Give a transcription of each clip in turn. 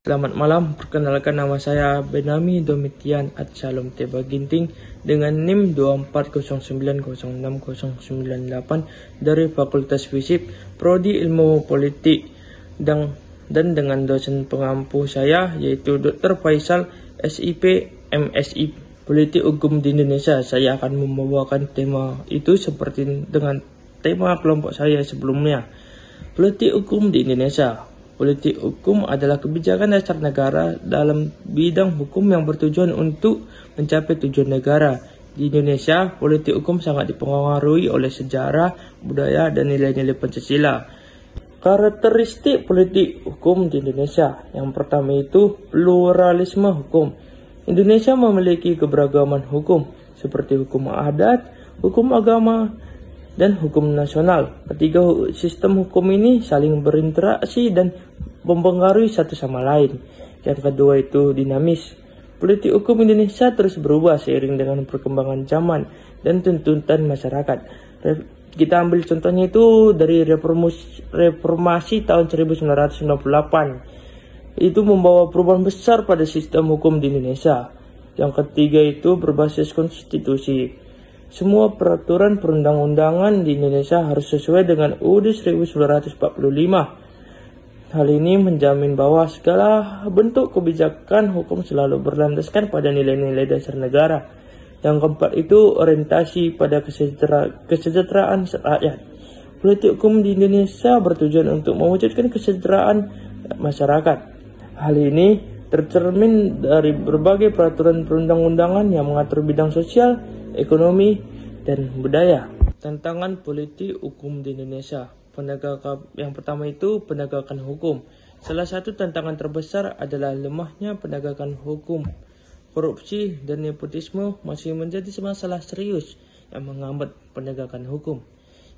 Selamat malam, perkenalkan nama saya Benami Domitian Adsalom Teba Ginting dengan NIM 240906098 dari Fakultas Fisip, Prodi Ilmu Politik dan dengan dosen pengampu saya yaitu Dr. Faisal SIP MSI Politik Hukum di Indonesia. Saya akan membawakan tema itu seperti dengan tema kelompok saya sebelumnya, Politik Hukum di Indonesia. Politik hukum adalah kebijakan dasar negara dalam bidang hukum yang bertujuan untuk mencapai tujuan negara. Di Indonesia, politik hukum sangat dipengaruhi oleh sejarah, budaya, dan nilai-nilai Pancasila. Karakteristik politik hukum di Indonesia. Yang pertama itu pluralisme hukum. Indonesia memiliki keberagaman hukum seperti hukum adat, hukum agama, dan hukum nasional. Ketiga sistem hukum ini saling berinteraksi dan mempengaruhi satu sama lain. Yang kedua itu dinamis. Politik hukum Indonesia terus berubah seiring dengan perkembangan zaman dan tuntutan masyarakat. Kita ambil contohnya itu dari reformasi tahun 1998. Itu membawa perubahan besar pada sistem hukum di Indonesia. Yang ketiga itu berbasis konstitusi. Semua peraturan perundang-undangan di Indonesia harus sesuai dengan UUD 1945. Hal ini menjamin bahwa segala bentuk kebijakan hukum selalu berlandaskan pada nilai-nilai dasar negara. Yang keempat itu orientasi pada kesejahteraan rakyat. Politik hukum di Indonesia bertujuan untuk mewujudkan kesejahteraan masyarakat. Hal ini tercermin dari berbagai peraturan perundang-undangan yang mengatur bidang sosial, ekonomi, dan budaya. Tantangan politik hukum di Indonesia. Yang pertama itu penegakan hukum. Salah satu tantangan terbesar adalah lemahnya penegakan hukum. Korupsi dan nepotisme masih menjadi masalah serius yang menghambat penegakan hukum.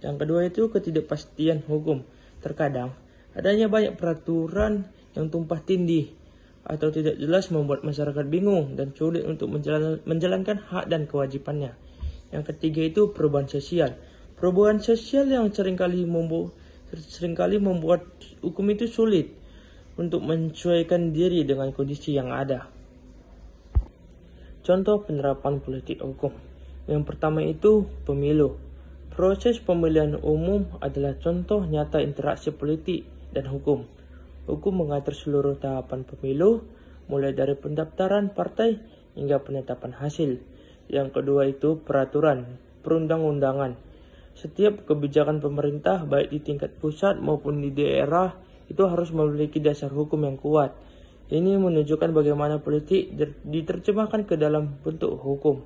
Yang kedua itu ketidakpastian hukum. Terkadang adanya banyak peraturan yang tumpah tindih atau tidak jelas membuat masyarakat bingung dan sulit untuk menjalankan hak dan kewajibannya. Yang ketiga itu perubahan sosial. Perubahan sosial yang seringkali membuat hukum itu sulit untuk menyesuaikan diri dengan kondisi yang ada. Contoh penerapan politik hukum. Yang pertama itu pemilu. Proses pemilihan umum adalah contoh nyata interaksi politik dan hukum. Hukum mengatur seluruh tahapan pemilu, mulai dari pendaftaran partai hingga penetapan hasil. Yang kedua itu peraturan perundang-undangan. Setiap kebijakan pemerintah, baik di tingkat pusat maupun di daerah, itu harus memiliki dasar hukum yang kuat. Ini menunjukkan bagaimana politik diterjemahkan ke dalam bentuk hukum.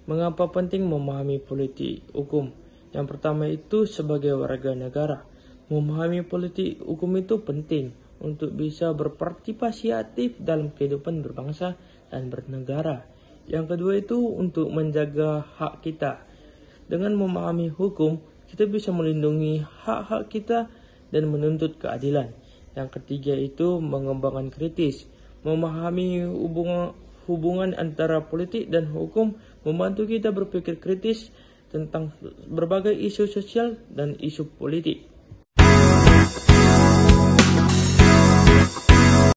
Mengapa penting memahami politik hukum? Yang pertama itu sebagai warga negara. Memahami politik hukum itu penting untuk bisa berpartisipasi aktif dalam kehidupan berbangsa dan bernegara. Yang kedua itu untuk menjaga hak kita. Dengan memahami hukum, kita bisa melindungi hak-hak kita dan menuntut keadilan. Yang ketiga itu mengembangkan kritis. Memahami hubungan antara politik dan hukum membantu kita berpikir kritis tentang berbagai isu sosial dan isu politik.